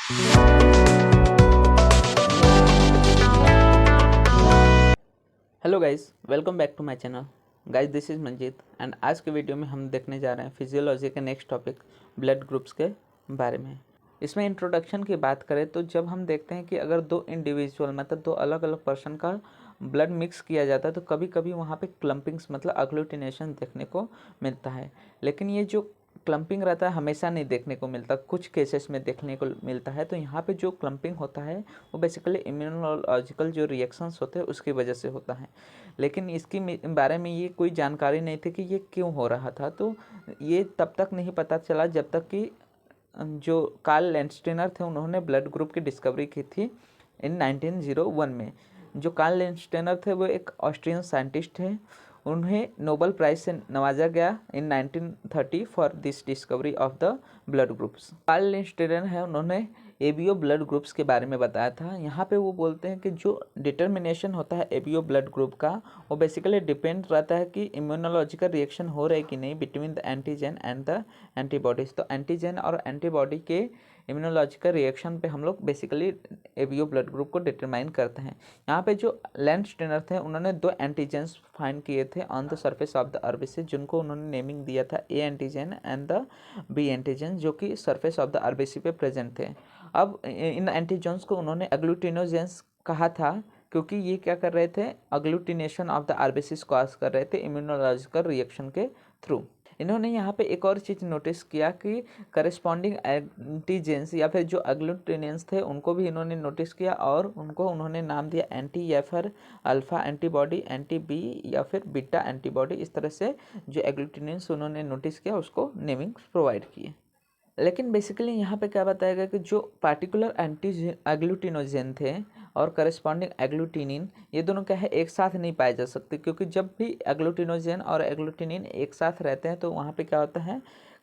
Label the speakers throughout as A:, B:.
A: Hello guys, welcome back to my channel. Guys, this is Manjeet and आज के video में हम देखने जा रहे हैं फिजियोलॉजी के नेक्स्ट टॉपिक ब्लड ग्रुप्स के बारे में। इसमें इंट्रोडक्शन की बात करें तो जब हम देखते हैं कि अगर दो इंडिविजुअल मतलब दो अलग अलग पर्सन का ब्लड मिक्स किया जाता है तो कभी कभी वहाँ पे क्लम्पिंग्स मतलब अग्लूटिनेशन देखने को मिलता है। लेकिन ये जो क्लम्पिंग रहता है हमेशा नहीं देखने को मिलता, कुछ केसेस में देखने को मिलता है। तो यहाँ पे जो क्लम्पिंग होता है वो बेसिकली इम्यूनोलॉजिकल जो रिएक्शंस होते हैं उसकी वजह से होता है। लेकिन इसकी बारे में ये कोई जानकारी नहीं थी कि ये क्यों हो रहा था। तो ये तब तक नहीं पता चला जब तक कि जो कार्ल लैंडस्टेनर थे उन्होंने ब्लड ग्रुप की डिस्कवरी की थी इन 1901 में। जो कार्ल लैंडस्टेनर थे वो एक ऑस्ट्रियन साइंटिस्ट थे। उन्हें नोबेल प्राइज से नवाजा गया in 1930 for this discovery of the blood groups. Karl Landsteiner है, उन्होंने एबीओ ब्लड ग्रुप्स के बारे में बताया था। यहाँ पे वो बोलते हैं कि जो डिटर्मिनेशन होता है एबीओ ब्लड ग्रुप का वो बेसिकली डिपेंड रहता है कि इम्यूनोलॉजिकल रिएक्शन हो रहा है कि नहीं between the antigen and the antibodies. तो एंटीजन और एंटीबॉडी के इम्यूनोलॉजिकल रिएक्शन पे हम लोग बेसिकली एबीओ ब्लड ग्रुप को डिटरमाइन करते हैं। यहाँ पे जो लैंडस्टेनर थे उन्होंने दो एंटीजेंस फाइंड किए थे on the surface of the RBC, जिनको उन्होंने नेमिंग दिया था A antigen and the B antigen, जो कि सरफेस ऑफ द आरबीसी पे प्रेजेंट थे। अब इन एंटीजन्स को उन्होंने एग्लूटिनोजेंस कहा था क्योंकि ये क्या कर रहे थे, अग्लूटिनेशन ऑफ द आरबीसीज कॉज कर रहे थे इम्यूनोलॉजिकल रिएक्शन के थ्रू। इन्होंने यहाँ पे एक और चीज़ नोटिस किया कि करस्पॉन्डिंग एंटीजेंस या फिर जो अग्लूटिनेंस थे उनको भी इन्होंने नोटिस किया और उनको उन्होंने नाम दिया एंटी या फिर अल्फ़ा एंटीबॉडी, एंटी बी या फिर बीटा एंटीबॉडी। इस तरह से जो एग्लूटिनेंस उन्होंने नोटिस किया उसको नेमिंग प्रोवाइड किए। लेकिन बेसिकली यहाँ पे क्या बताया गया कि जो पार्टिकुलर एंटी एग्लूटिनोजेन थे और करस्पॉन्डिंग एग्लूटिनिन, ये दोनों क्या है एक साथ नहीं पाए जा सकते, क्योंकि जब भी एग्लूटिनोजेन और एग्लूटिनिन एक साथ रहते हैं तो वहाँ पे क्या होता है,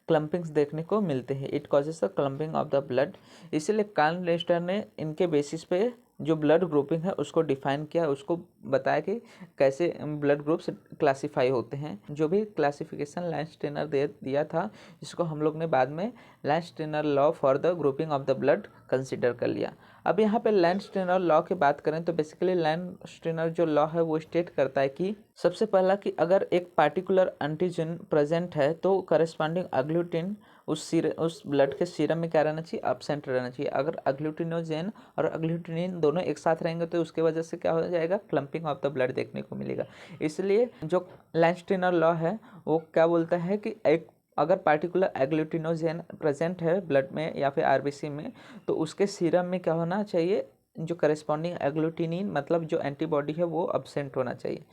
A: क्लम्पिंग्स देखने को मिलते हैं। It causes the clumping of the blood. इसीलिए कार्ल लेस्टर ने इनके बेसिस पे जो ब्लड ग्रुपिंग है उसको डिफाइन किया, उसको बताया कि कैसे ब्लड ग्रुप्स क्लासीफाई होते हैं। जो भी क्लासिफिकेशन लैंडस्टेनर दे दिया था, इसको हम लोग ने बाद में Landsteiner law for the grouping of the blood consider कर लिया। अब यहाँ पे लैंडस्टेनर लॉ की बात करें तो बेसिकली लैंडस्टेनर जो लॉ है वो स्टेट करता है कि सबसे पहला कि अगर एक पार्टिकुलर एंटीजन प्रेजेंट है तो करस्पॉन्डिंग अग्लूटिन उस ब्लड के सीरम में क्या रहना चाहिए, एब्सेंट रहना चाहिए। अगर अग्लूटिनोजेन और अग्लूटिनिन दोनों एक साथ रहेंगे तो उसके वजह से क्या हो जाएगा, क्लम्पिंग ऑफ द ब्लड देखने को मिलेगा। इसलिए जो लैंडस्टेनर लॉ है वो क्या बोलता है कि एक अगर पार्टिकुलर एग्लूटिनोजेन प्रेजेंट है ब्लड में या फिर आरबीसी में तो उसके सीरम में क्या होना चाहिए, जो करस्पॉन्डिंग एग्लूटिनिन मतलब जो एंटीबॉडी है वो एब्सेंट होना चाहिए।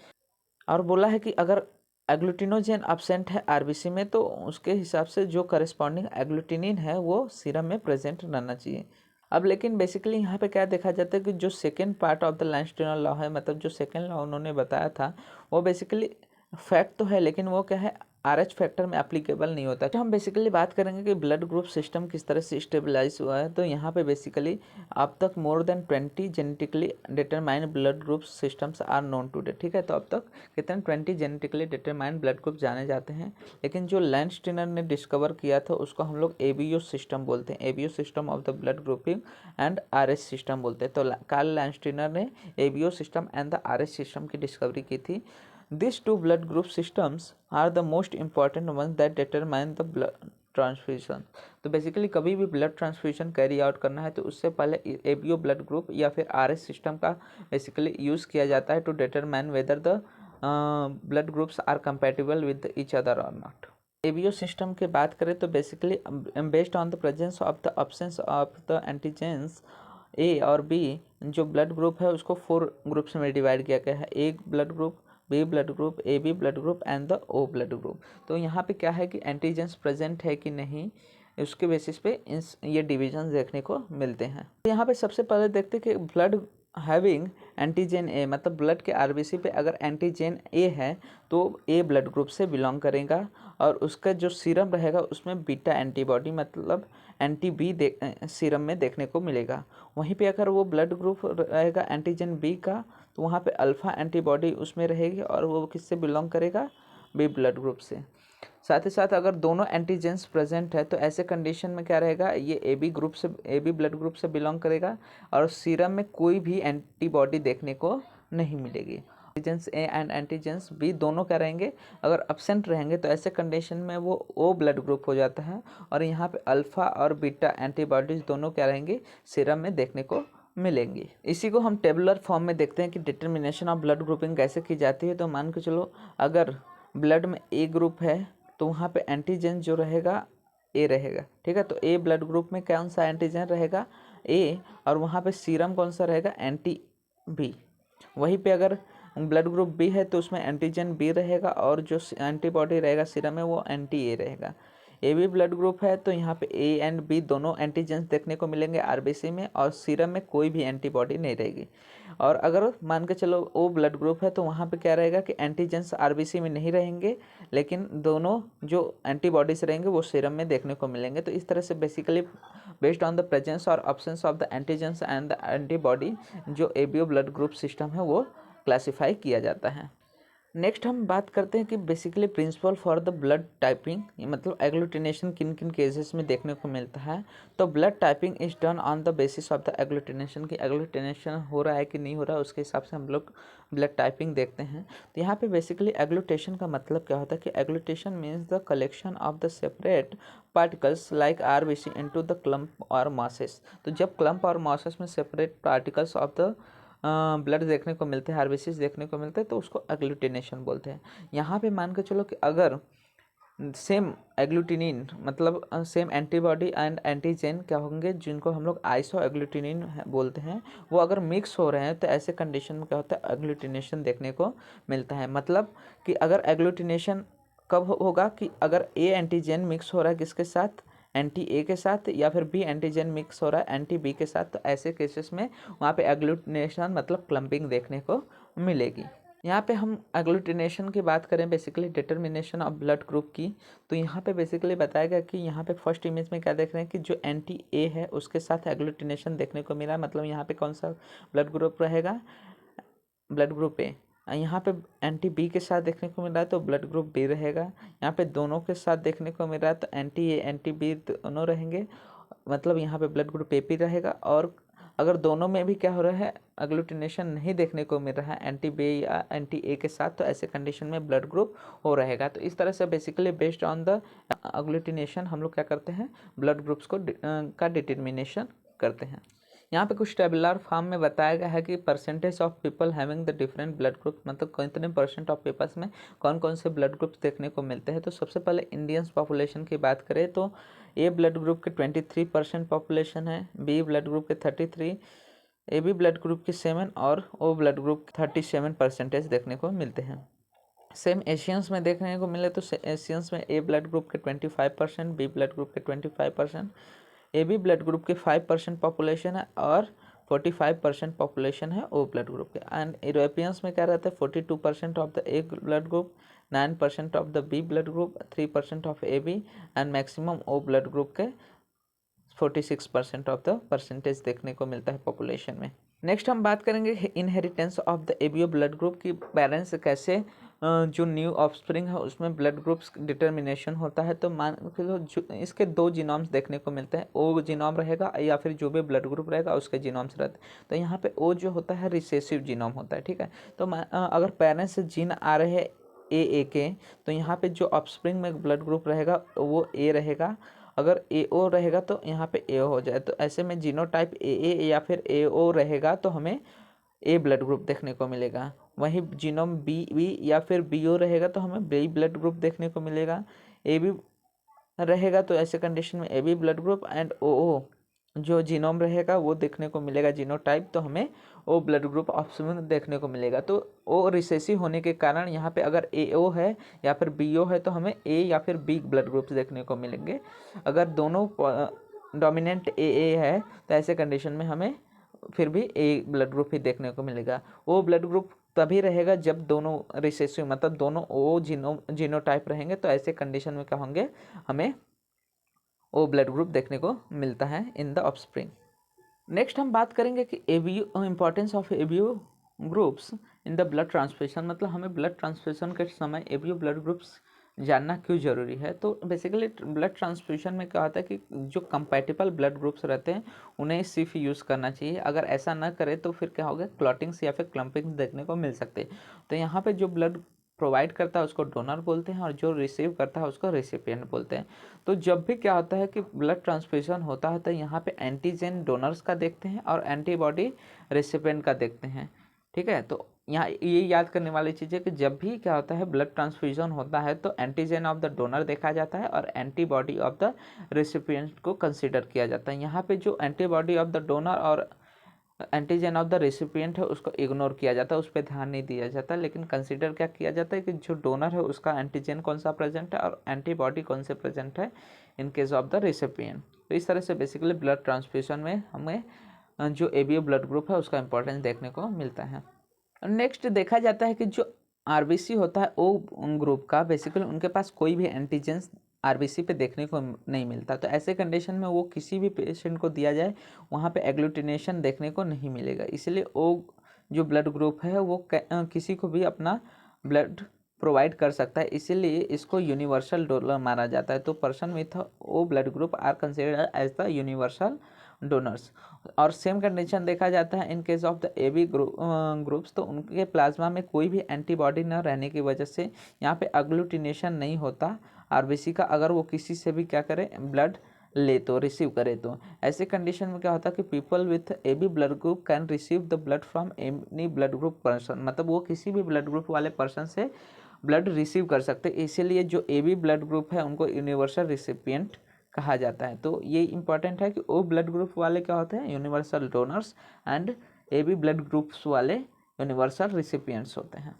A: और बोला है कि अगर एग्लूटिनोजेन एब्सेंट है आरबीसी में तो उसके हिसाब से जो करस्पॉन्डिंग एग्लूटिनिन है वो सीरम में प्रेजेंट रहना चाहिए। अब लेकिन बेसिकली यहाँ पे क्या देखा जाता है कि जो second part of the Landsteiner law है, मतलब जो सेकेंड लॉ उन्होंने बताया था वो बेसिकली फैक्ट तो है लेकिन वो क्या है, आरएच फैक्टर में एप्लीकेबल नहीं होता। तो हम बेसिकली बात करेंगे कि ब्लड ग्रुप सिस्टम किस तरह से स्टेबलाइज हुआ है। तो यहाँ पे बेसिकली अब तक more than 20 genetically determined blood group systems are known today. ठीक है, तो अब तक कितने 20 जेनेटिकली डिटरमाइंड ब्लड ग्रुप जाने जाते हैं। लेकिन जो लैंडस्टेनर ने डिस्कवर किया था उसको हम लोग एबीओ सिस्टम बोलते हैं, ABO system of the blood grouping and RH system बोलते हैं। तो कार्ल लैंडस्टेनर ने ABO system and the RH system की डिस्कवरी की थी। These two blood group systems are the most important ones that determine the blood transfusion. तो basically कभी भी ब्लड ट्रांसफ्यूजन कैरी आउट करना है तो उससे पहले एबीओ ब्लड ग्रुप या फिर आरएच सिस्टम का बेसिकली यूज़ किया जाता है to determine whether the blood groups are compatible with each other और नॉट। एबीओ सिस्टम की बात करें तो basically based on the presence of the absence of the antigens A और बी, जो ब्लड ग्रुप है उसको 4 ग्रुप्स में डिवाइड किया गया है। A blood group, B blood group, A B blood group and the O blood group. तो यहाँ पे क्या है कि एंटीजेंस प्रेजेंट है कि नहीं उसके बेसिस पे ये डिविजन देखने को मिलते हैं। तो यहाँ पे सबसे पहले देखते हैं कि ब्लड हैविंग एंटीजन ए, मतलब ब्लड के आरबीसी पे अगर एंटीजन ए है तो ए ब्लड ग्रुप से बिलोंग करेगा और उसका जो सीरम रहेगा उसमें बीटा एंटीबॉडी मतलब एंटी बी सीरम में देखने को मिलेगा। वहीं पे अगर वो ब्लड ग्रुप रहेगा एंटीजन बी का तो वहाँ पे अल्फ़ा एंटीबॉडी उसमें रहेगी और वो किससे बिलोंग करेगा, बी ब्लड ग्रुप से। साथ ही साथ अगर दोनों एंटीजेंस प्रेजेंट है तो ऐसे कंडीशन में क्या रहेगा, ये ए बी ब्लड ग्रुप से बिलोंग करेगा और सीरम में कोई भी एंटीबॉडी देखने को नहीं मिलेगी। Antigens A and antigens B दोनों क्या रहेंगे, अगर एब्सेंट रहेंगे तो ऐसे कंडीशन में वो ओ ब्लड ग्रुप हो जाता है और यहाँ पे अल्फा और बीटा एंटीबॉडीज दोनों क्या रहेंगे, सीरम में देखने को मिलेंगी। इसी को हम टेबुलर फॉर्म में देखते हैं कि डिटर्मिनेशन ऑफ ब्लड ग्रुपिंग कैसे की जाती है। तो मान के चलो अगर ब्लड में ए ग्रुप है तो वहाँ पे एंटीजन जो रहेगा ए रहेगा, ठीक है। तो ए ब्लड ग्रुप में कौन सा एंटीजन रहेगा, ए, और वहाँ पे सीरम कौन सा रहेगा, एंटी बी। वहीं पे अगर ब्लड ग्रुप बी है तो उसमें एंटीजन बी रहेगा और जो एंटीबॉडी रहेगा सीरम में वो एंटी ए रहेगा। ए बी ब्लड ग्रुप है तो यहाँ पे ए एंड बी दोनों एंटीजेंस देखने को मिलेंगे आरबीसी में और सीरम में कोई भी एंटीबॉडी नहीं रहेगी। और अगर मान के चलो ओ ब्लड ग्रुप है तो वहाँ पे क्या रहेगा कि एंटीजेंस आरबीसी में नहीं रहेंगे लेकिन दोनों जो एंटीबॉडीज रहेंगे वो सीरम में देखने को मिलेंगे। तो इस तरह से basically based on the presence और absence of the antigens and the antibody जो एबीओ ब्लड ग्रुप सिस्टम है वो क्लासीफाई किया जाता है। नेक्स्ट हम बात करते हैं कि basically principle for the blood typing, मतलब एग्लूटिनेशन किन किन केसेस में देखने को मिलता है। तो blood typing is done on the basis of the agglutination, कि एग्लूटिनेशन हो रहा है कि नहीं हो रहा है उसके हिसाब से हम लोग ब्लड टाइपिंग देखते हैं। तो यहाँ पे बेसिकली एग्लूटेशन का मतलब क्या होता है कि agglutination means the collection of the separate particles like RBC into the clump और मासेस। तो जब क्लम्प और मासेस में separate particles of the blood देखने को मिलते हैं, आरबीसीज देखने को मिलते हैं तो उसको एग्लूटिनेशन बोलते हैं। यहाँ पे मान के चलो कि अगर सेम एग्लूटिनिन मतलब सेम एंटीबॉडी एंड एंटीजन क्या होंगे जिनको हम लोग आइसो एग्लूटिनिन बोलते हैं, वो अगर मिक्स हो रहे हैं तो ऐसे कंडीशन में क्या होता है, एग्लूटिनेशन देखने को मिलता है। मतलब कि अगर एग्लूटिनेशन कब होगा कि अगर ए एंटीजन मिक्स हो रहा है किसके साथ, एंटी ए के साथ, या फिर बी एंटीजन मिक्स हो रहा है एंटी बी के साथ। तो ऐसे केसेस में वहाँ पे एग्लूटिनेशन मतलब क्लम्पिंग देखने को मिलेगी। यहाँ पे हम एग्लूटिनेशन की बात करें basically determination of blood group की, तो यहाँ पे बेसिकली बताया गया कि यहाँ पे फर्स्ट इमेज में क्या देख रहे हैं कि जो एंटी ए है उसके साथ एग्लूटिनेशन देखने को मिला। मतलब यहाँ पे कौन सा ब्लड ग्रुप रहेगा, ब्लड ग्रुप ए। यहाँ पे एंटी बी के साथ देखने को मिल रहा है तो ब्लड ग्रुप बी रहेगा। यहाँ पे दोनों के साथ देखने को मिल रहा है तो एंटी ए एंटी बी दोनों रहेंगे, मतलब यहाँ पे ब्लड ग्रुप ए पी रहेगा। और अगर दोनों में भी क्या हो रहा है, एग्लूटिनेशन नहीं देखने को मिल रहा है एंटी बी या एंटी ए के साथ, तो ऐसे कंडीशन में ब्लड ग्रुप हो रहेगा। तो इस तरह से basically based on the agglutination हम लोग क्या करते हैं, ब्लड ग्रुप्स को का डिटर्मिनेशन करते हैं। यहाँ पे कुछ टेबुलर फॉर्म में बताया गया है कि percentage of people having the different blood group, मतलब कितने परसेंट ऑफ पीपल्स में कौन कौन से ब्लड ग्रुप्स देखने को मिलते हैं। तो सबसे पहले इंडियंस पॉपुलेशन की बात करें तो ए ब्लड ग्रुप के 23% पॉपुलेशन है, बी ब्लड ग्रुप के 33, ए बी ब्लड ग्रुप के 7 और ओ ब्लड ग्रुप 37% देखने को मिलते हैं। सेम एशियंस में देखने को मिले तो एशियंस में ए ब्लड ग्रुप के 25%, बी ब्लड ग्रुप के 25%, ए बी ब्लड ग्रुप के 5% पॉपुलेशन है और 45% पॉपुलेशन है ओ ब्लड ग्रुप के। एंड यूरोपियंस में क्या रहता है, 42% of the A blood group, 9% of the B blood group, 3% of A B and maximum O blood group के 46% ऑफ द परसेंटेज देखने को मिलता है पॉपुलेशन में। नेक्स्ट हम बात करेंगे inheritance of the ABO blood group की, पेरेंट्स कैसे जो न्यू ऑफस्प्रिंग है उसमें ब्लड ग्रुप्स डिटर्मिनेशन होता है। तो मान लो इसके दो जीनोम्स देखने को मिलते हैं, ओ जीनोम रहेगा या फिर जो भी ब्लड ग्रुप रहेगा उसके जीनोम्स रहते हैं। तो यहाँ पे ओ जो होता है रिसेसिव जीनोम होता है, ठीक है। तो अगर पेरेंट्स से जीन आ रहे हैं ए के, तो यहाँ पे जो ऑफस्प्रिंग में ब्लड ग्रुप रहेगा वो ए रहेगा। अगर ए ओ रहेगा तो यहाँ पे ए हो जाए, तो ऐसे में जीनोटाइप ए या फिर ए ओ रहेगा तो हमें ए ब्लड ग्रुप देखने को मिलेगा। वहीं जीनोम बी या फिर बी ओ रहेगा तो हमें बी ब्लड ग्रुप देखने को मिलेगा। ए बी रहेगा तो ऐसे कंडीशन में A B blood group and O जो जीनोम रहेगा वो देखने को मिलेगा जीनोटाइप, तो हमें ओ ब्लड ग्रुप ऑप्शन में देखने को मिलेगा। तो ओ रिसेसिव होने के कारण यहाँ पे अगर ए ओ है या फिर बी ओ है तो हमें ए या फिर बी ब्लड ग्रुप्स देखने को मिलेंगे। अगर दोनों डोमिनेंट ए है तो ऐसे कंडीशन में हमें फिर भी ए ब्लड ग्रुप ही देखने को मिलेगा। ओ ब्लड ग्रुप तभी रहेगा जब दोनों रिसेसिव मतलब दोनों ओ जीनोटाइप रहेंगे, तो ऐसे कंडीशन में क्या होंगे, हमें ओ ब्लड ग्रुप देखने को मिलता है इन द ऑफस्प्रिंग। नेक्स्ट हम बात करेंगे कि ABO importance of ABO groups in the blood transfusion, मतलब हमें ब्लड ट्रांसफ्यूशन के समय एबीओ ब्लड ग्रुप्स जानना क्यों ज़रूरी है। तो बेसिकली ब्लड ट्रांसफ्यूजन में क्या होता है कि जो कंपैटिबल ब्लड ग्रुप्स रहते हैं उन्हें सिर्फ यूज़ करना चाहिए। अगर ऐसा ना करे तो फिर क्या होगा, क्लॉटिंग्स या फिर क्लम्पिंग देखने को मिल सकते हैं। तो यहाँ पे जो ब्लड प्रोवाइड करता है उसको डोनर बोलते हैं और जो रिसीव करता है उसको रेसिपिएंट बोलते हैं। तो जब भी क्या होता है कि ब्लड ट्रांसफ्यूजन होता है तो यहाँ पे एंटीजन डोनर्स का देखते हैं और एंटीबॉडी रेसिपिएंट का देखते हैं। ठीक है, तो यहाँ ये याद करने वाली चीज़ है कि जब भी क्या होता है ब्लड ट्रांसफ्यूजन होता है तो एंटीजन ऑफ द डोनर देखा जाता है और एंटीबॉडी ऑफ द रेसिपिएंट को कंसीडर किया जाता है। यहाँ पे जो एंटीबॉडी ऑफ द डोनर और एंटीजन ऑफ द रेसिपिएंट है उसको इग्नोर किया जाता है, उस पर ध्यान नहीं दिया जाता, लेकिन कंसीडर क्या किया जाता है कि जो डोनर है उसका एंटीजन कौन सा प्रेजेंट है और एंटीबॉडी कौन से प्रेजेंट है in case of the recipient. तो इस तरह से बेसिकली ब्लड ट्रांसफ्यूजन में हमें जो एबीओ ब्लड ग्रुप है उसका इंपॉर्टेंस देखने को मिलता है। नेक्स्ट देखा जाता है कि जो आरबीसी होता है ओ ग्रुप का, बेसिकली उनके पास कोई भी एंटीजेंस आरबीसी पे देखने को नहीं मिलता। तो ऐसे कंडीशन में वो किसी भी पेशेंट को दिया जाए वहाँ पे एग्लूटिनेशन देखने को नहीं मिलेगा। इसलिए ओ जो ब्लड ग्रुप है वो किसी को भी अपना ब्लड प्रोवाइड कर सकता है, इसीलिए इसको यूनिवर्सल डोनर माना जाता है। तो person with O blood group are considered as the universal donors. और सेम कंडीशन देखा जाता है in case of the AB groups. तो उनके प्लाज्मा में कोई भी एंटीबॉडी न रहने की वजह से यहाँ पे अग्लूटिनेशन नहीं होता आरबीसी का, अगर वो किसी से भी क्या करे ब्लड ले तो रिसीव करे। तो ऐसे कंडीशन में क्या होता है कि people with AB blood group can receive the blood from any blood group person, मतलब वो किसी भी ब्लड ग्रुप वाले पर्सन से ब्लड रिसीव कर सकते हैं। इसीलिए जो एबी ब्लड ग्रुप है उनको यूनिवर्सल रिसिपिएंट कहा जाता है। तो ये इंपॉर्टेंट है कि ओ ब्लड ग्रुप वाले क्या होते हैं, universal donors, and AB blood groups वाले यूनिवर्सल रिसिपिएंट्स होते हैं।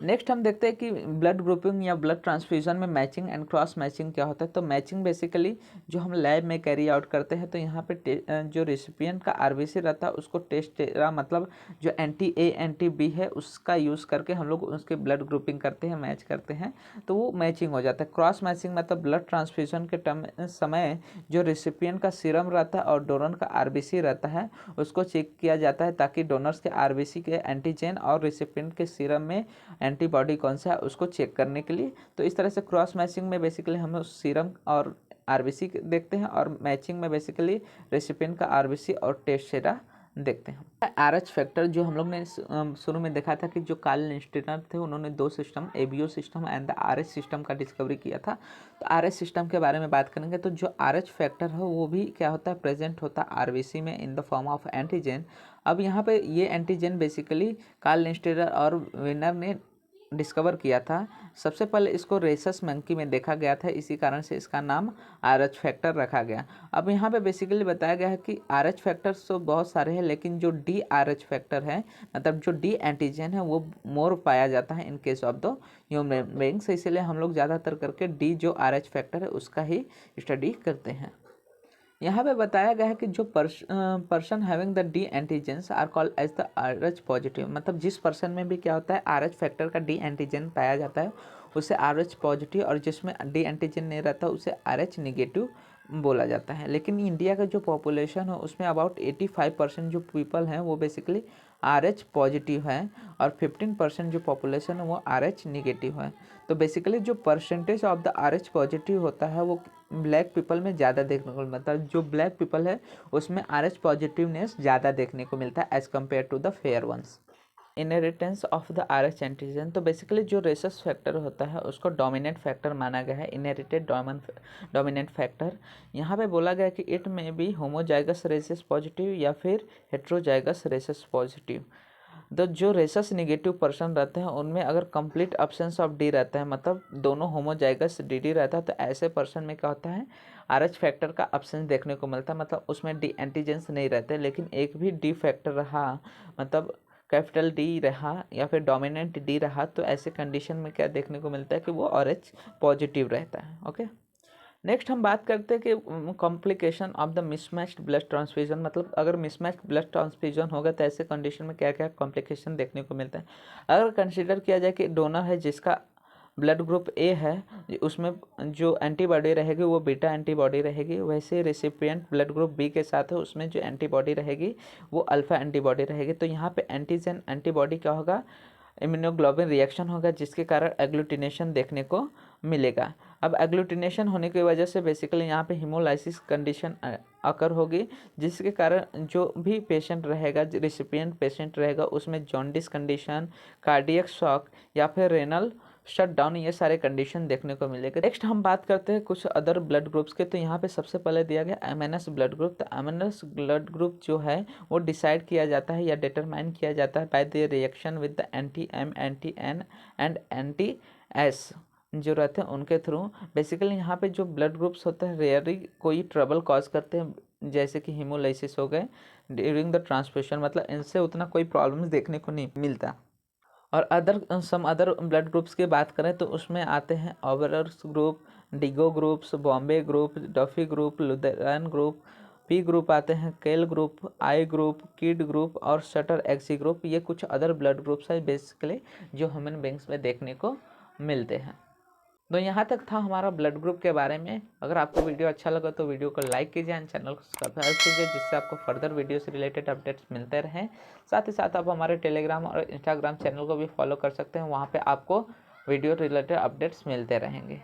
A: नेक्स्ट हम देखते हैं कि ब्लड ग्रुपिंग या ब्लड ट्रांसफ्यूजन में मैचिंग एंड क्रॉस मैचिंग क्या होता है। तो मैचिंग बेसिकली जो हम लैब में कैरी आउट करते हैं, तो यहाँ पे जो रेसिपिएंट का आरबीसी रहता है उसको टेस्ट मतलब जो एंटी ए एंटी बी है उसका यूज़ करके हम लोग उसके ब्लड ग्रुपिंग करते हैं, मैच करते हैं, तो वो मैचिंग हो जाता है। क्रॉस मैचिंग मतलब ब्लड ट्रांसफ्यूजन के समय जो रेसिपिएंट का सीरम रहता है और डोनर का आरबीसी रहता है उसको चेक किया जाता है, ताकि डोनर्स के आरबीसी के एंटीजन और रेसिपिएंट के सीरम में एंटीबॉडी कौन सा है उसको चेक करने के लिए। तो इस तरह से क्रॉस मैचिंग में बेसिकली हम सीरम और आरबीसी देखते हैं और मैचिंग में बेसिकली रेसिपिएंट का आरबीसी और टेस्ट सेरा देखते हैं। आरएच फैक्टर जो हम लोग ने शुरू में देखा था कि जो कार्ल लिंस्टेनर थे उन्होंने दो system ABO system and the RH system का डिस्कवरी किया था। तो आरएच सिस्टम के बारे में बात करेंगे तो जो आरएच फैक्टर है वो भी क्या होता है, प्रेजेंट होता है आरबीसी में in the form of antigen. अब यहाँ पे ये एंटीजन बेसिकली कार्ल लिंस्टेनर और विनर ने डिस्कवर किया था। सबसे पहले इसको रेसस मंकी में देखा गया था, इसी कारण से इसका नाम आरएच फैक्टर रखा गया। अब यहाँ पे बेसिकली बताया गया है कि आरएच फैक्टर्स तो बहुत सारे हैं, लेकिन जो डी आरएच फैक्टर है मतलब जो डी एंटीजन है वो मोर पाया जाता है in case of the human beings. इसीलिए हम लोग ज़्यादातर करके डी जो आरएच फैक्टर है उसका ही स्टडी करते हैं। यहाँ पे बताया गया है कि जो person having the D antigens are called as the Rh positive, मतलब जिस पर्सन में भी क्या होता है आरएच फैक्टर का डी एंटीजन पाया जाता है उसे आरएच पॉजिटिव, और जिसमें डी एंटीजन नहीं रहता उसे आरएच निगेटिव बोला जाता है। लेकिन इंडिया का जो पॉपुलेशन है उसमें अबाउट 85% जो पीपल हैं वो बेसिकली आरएच पॉजिटिव है और 15% जो पॉपुलेशन है वो आरएच निगेटिव है। तो बेसिकली जो percentage of the Rh positive होता है वो ब्लैक पीपल में ज़्यादा देखने को मिलता है। जो ब्लैक पीपल है उसमें आरएच पॉजिटिवनेस ज़्यादा देखने को मिलता है as compared to the fair ones. Inheritance of the Rh antigen, तो बेसिकली जो रेसस फैक्टर होता है उसको डोमिनेंट फैक्टर माना गया है, इनहेरिटेड डोमिनेंट फैक्टर। यहाँ पे बोला गया कि इट में बी होमोजाइगस रेसस पॉजिटिव या फिर हेट्रोजाइगस रेसस पॉजिटिव। तो जो रेसस निगेटिव पर्सन रहते हैं उनमें अगर कंप्लीट अब्सेंस ऑफ डी रहता है, मतलब दोनों होमोजाइगस डी रहता है, तो ऐसे पर्सन में क्या होता है आरएच फैक्टर का अब्सेंस देखने को मिलता है, मतलब उसमें डी एंटीजेंस नहीं रहते, लेकिन एक भी डी फैक्टर रहा मतलब कैपिटल डी रहा या फिर डोमिनेंट डी रहा, तो ऐसे कंडीशन में क्या देखने को मिलता है कि वो आरएच पॉजिटिव रहता है। ओके, नेक्स्ट हम बात करते हैं कि complication of the mismatched blood transfusion, मतलब अगर मिसमैच्ड ब्लड ट्रांसफ्यूजन होगा तो ऐसे कंडीशन में क्या क्या कॉम्प्लिकेशन देखने को मिलता है। अगर कंसिडर किया जाए कि डोनर है जिसका ब्लड ग्रुप ए है, उसमें जो एंटीबॉडी रहेगी वो बीटा एंटीबॉडी रहेगी, वैसे रेसिपिएंट ब्लड ग्रुप बी के साथ है उसमें जो एंटीबॉडी रहेगी वो अल्फ़ा एंटीबॉडी रहेगी। तो यहाँ पे एंटीजन एंटीबॉडी क्या होगा, इम्यूनोग्लोबिन रिएक्शन होगा जिसके कारण एग्लूटिनेशन देखने को मिलेगा। अब एग्लूटिनेशन होने की वजह से बेसिकली यहाँ पे हिमोलाइसिस कंडीशन अकर होगी, जिसके कारण जो भी पेशेंट रहेगा, रिसिपिएंट पेशेंट रहेगा, उसमें जॉन्डिस कंडीशन, कार्डियक शॉक या फिर रेनल शट डाउन, ये सारे कंडीशन देखने को मिलेगा। नेक्स्ट हम बात करते हैं कुछ अदर ब्लड ग्रुप्स के। तो यहाँ पे सबसे पहले दिया गया MNS ब्लड ग्रुप। तो MNS ब्लड ग्रुप जो है वो डिसाइड किया जाता है या डिटरमाइन किया जाता है by the reaction with the anti-M, anti-N and anti-S जो रहते हैं उनके थ्रू। बेसिकली यहाँ पे जो ब्लड ग्रुप्स होते हैं रेयरली कोई ट्रबल कॉज करते हैं, जैसे कि हीमोलाइसिस हो गए ड्यूरिंग द ट्रांसफ्यूशन, मतलब इनसे उतना कोई प्रॉब्लम्स देखने को नहीं मिलता। और सम अदर ब्लड ग्रुप्स की बात करें तो उसमें आते हैं ओवरर्स group, Diego groups, Bombay group, Duffy group, Lutheran group, P group आते हैं, Kell group, I group, Kidd group और शटर एक्सी ग्रुप। ये कुछ अदर ब्लड ग्रुप्स है बेसिकली जो ह्यूमन बींग्स में देखने को मिलते हैं। तो यहाँ तक था हमारा ब्लड ग्रुप के बारे में। अगर आपको वीडियो अच्छा लगा तो वीडियो को लाइक कीजिए एंड चैनल को सब्सक्राइब कीजिए, जिससे आपको फर्दर वीडियो से रिलेटेड अपडेट्स मिलते रहें। साथ ही साथ आप हमारे टेलीग्राम और इंस्टाग्राम चैनल को भी फॉलो कर सकते हैं, वहाँ पे आपको वीडियो रिलेटेड अपडेट्स मिलते रहेंगे।